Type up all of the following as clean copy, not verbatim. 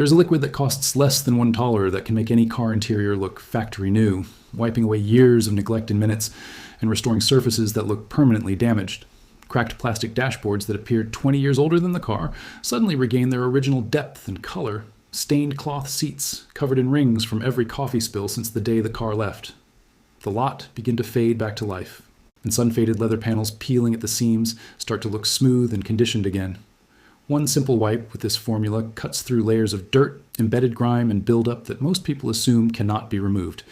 There's a liquid that costs less than $1 that can make any car interior look factory new, wiping away years of neglect in minutes and restoring surfaces that look permanently damaged. Cracked plastic dashboards that appeared 20 years older than the car suddenly regain their original depth and color. Stained cloth seats, covered in rings from every coffee spill since the day the car left. The lot begin to fade back to life, and sun-faded leather panels peeling at the seams start to look smooth and conditioned again. One simple wipe with this formula cuts through layers of dirt, embedded grime, and buildup that most people assume cannot be removed.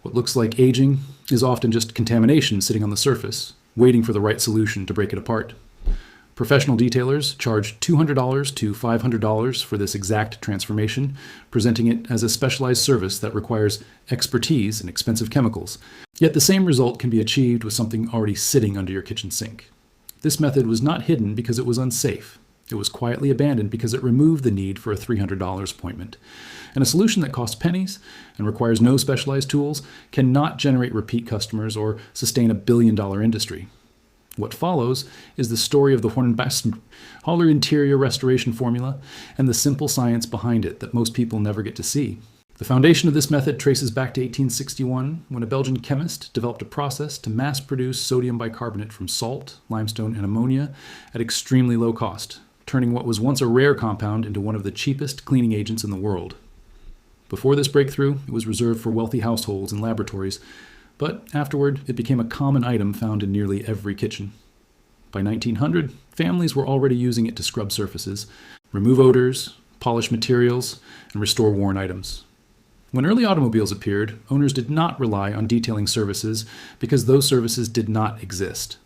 What looks like aging is often just contamination sitting on the surface, waiting for the right solution to break it apart. Professional detailers charge $200 to $500 for this exact transformation, presenting it as a specialized service that requires expertise and expensive chemicals. Yet the same result can be achieved with something already sitting under your kitchen sink. This method was not hidden because it was unsafe. It was quietly abandoned because it removed the need for a $300 appointment. And a solution that costs pennies and requires no specialized tools cannot generate repeat customers or sustain a billion-dollar industry. What follows is the story of the Holler interior restoration formula and the simple science behind it that most people never get to see. The foundation of this method traces back to 1861, when a Belgian chemist developed a process to mass-produce sodium bicarbonate from salt, limestone, and ammonia at extremely low cost, turning what was once a rare compound into one of the cheapest cleaning agents in the world. Before this breakthrough, it was reserved for wealthy households and laboratories, but afterward, it became a common item found in nearly every kitchen. By 1900, families were already using it to scrub surfaces, remove odors, polish materials, and restore worn items. When early automobiles appeared, owners did not rely on detailing services because those services did not exist.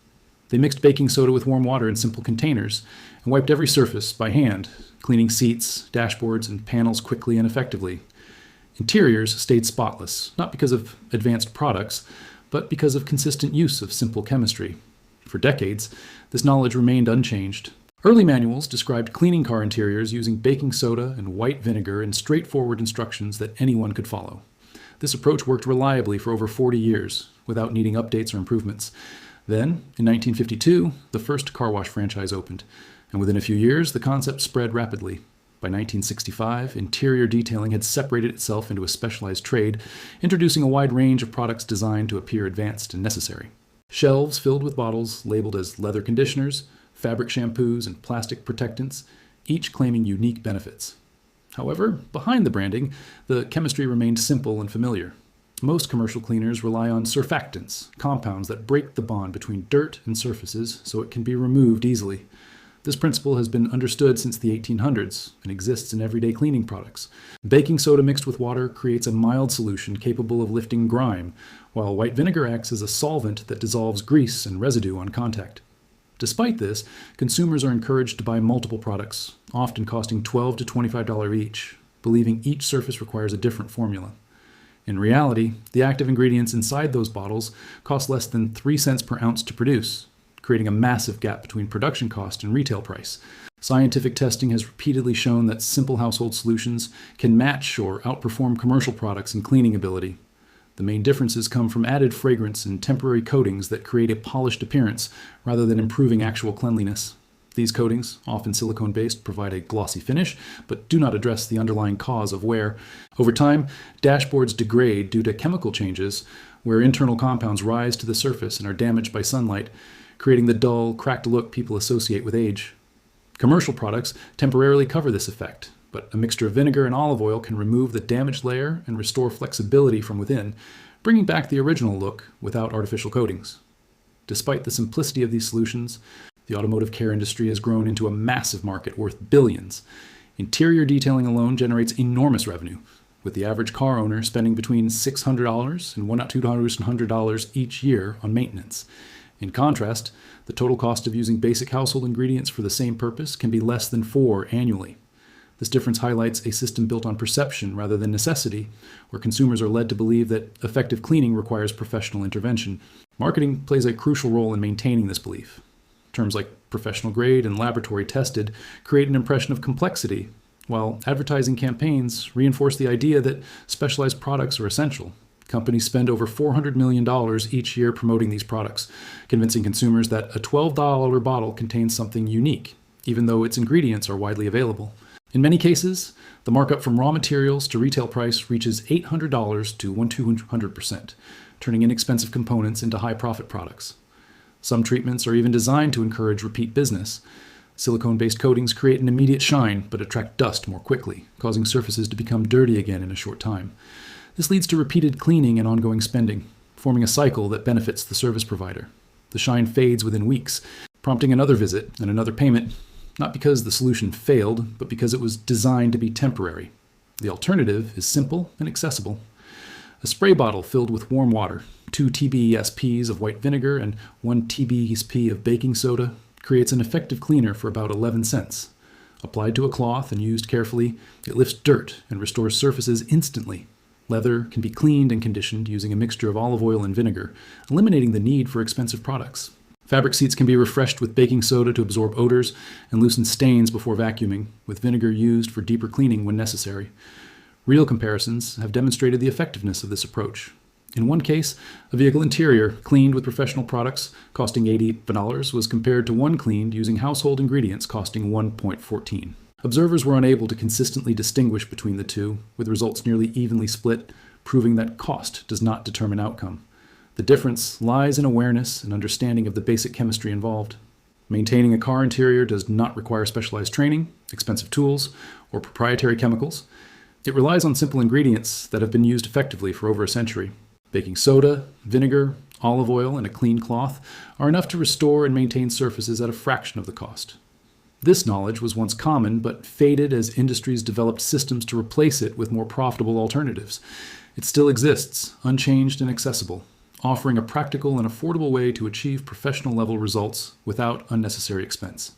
They mixed baking soda with warm water in simple containers and wiped every surface by hand, cleaning seats, dashboards, and panels quickly and effectively. Interiors stayed spotless, not because of advanced products, but because of consistent use of simple chemistry. For decades, this knowledge remained unchanged. Early manuals described cleaning car interiors using baking soda and white vinegar in straightforward instructions that anyone could follow. This approach worked reliably for over 40 years, without needing updates or improvements. Then, in 1952, the first car wash franchise opened, and within a few years, the concept spread rapidly. By 1965, interior detailing had separated itself into a specialized trade, introducing a wide range of products designed to appear advanced and necessary. Shelves filled with bottles labeled as leather conditioners, fabric shampoos, and plastic protectants, each claiming unique benefits. However, behind the branding, the chemistry remained simple and familiar. Most commercial cleaners rely on surfactants, compounds that break the bond between dirt and surfaces so it can be removed easily. This principle has been understood since the 1800s and exists in everyday cleaning products. Baking soda mixed with water creates a mild solution capable of lifting grime, while white vinegar acts as a solvent that dissolves grease and residue on contact. Despite this, consumers are encouraged to buy multiple products, often costing $12 to $25 each, believing each surface requires a different formula. In reality, the active ingredients inside those bottles cost less than 3 cents per ounce to produce, creating a massive gap between production cost and retail price. Scientific testing has repeatedly shown that simple household solutions can match or outperform commercial products in cleaning ability. The main differences come from added fragrance and temporary coatings that create a polished appearance rather than improving actual cleanliness. These coatings, often silicone-based, provide a glossy finish, but do not address the underlying cause of wear. Over time, dashboards degrade due to chemical changes, where internal compounds rise to the surface and are damaged by sunlight, creating the dull, cracked look people associate with age. Commercial products temporarily cover this effect, but a mixture of vinegar and olive oil can remove the damaged layer and restore flexibility from within, bringing back the original look without artificial coatings. Despite the simplicity of these solutions, the automotive care industry has grown into a massive market worth billions. Interior detailing alone generates enormous revenue, with the average car owner spending between $600 and $100 each year on maintenance. In contrast, the total cost of using basic household ingredients for the same purpose can be less than $4 annually. This difference highlights a system built on perception rather than necessity, where consumers are led to believe that effective cleaning requires professional intervention. Marketing plays a crucial role in maintaining this belief. Terms like professional grade and laboratory tested create an impression of complexity, while advertising campaigns reinforce the idea that specialized products are essential. Companies spend over $400 million each year promoting these products, convincing consumers that a $12 bottle contains something unique, even though its ingredients are widely available. In many cases, the markup from raw materials to retail price reaches $800 to 200%, turning inexpensive components into high-profit products. Some treatments are even designed to encourage repeat business. Silicone-based coatings create an immediate shine but attract dust more quickly, causing surfaces to become dirty again in a short time. This leads to repeated cleaning and ongoing spending, forming a cycle that benefits the service provider. The shine fades within weeks, prompting another visit and another payment, not because the solution failed, but because it was designed to be temporary. The alternative is simple and accessible. A spray bottle filled with warm water, 2 TBESPs of white vinegar, and 1 TBESP of baking soda creates an effective cleaner for about 11 cents. Applied to a cloth and used carefully, it lifts dirt and restores surfaces instantly. Leather can be cleaned and conditioned using a mixture of olive oil and vinegar, eliminating the need for expensive products. Fabric seats can be refreshed with baking soda to absorb odors and loosen stains before vacuuming, with vinegar used for deeper cleaning when necessary. Real comparisons have demonstrated the effectiveness of this approach. In one case, a vehicle interior cleaned with professional products costing $80 was compared to one cleaned using household ingredients costing $1.14. Observers were unable to consistently distinguish between the two, with results nearly evenly split, proving that cost does not determine outcome. The difference lies in awareness and understanding of the basic chemistry involved. Maintaining a car interior does not require specialized training, expensive tools, or proprietary chemicals. It relies on simple ingredients that have been used effectively for over a century. Baking soda, vinegar, olive oil, and a clean cloth are enough to restore and maintain surfaces at a fraction of the cost. This knowledge was once common, but faded as industries developed systems to replace it with more profitable alternatives. It still exists, unchanged and accessible, offering a practical and affordable way to achieve professional-level results without unnecessary expense.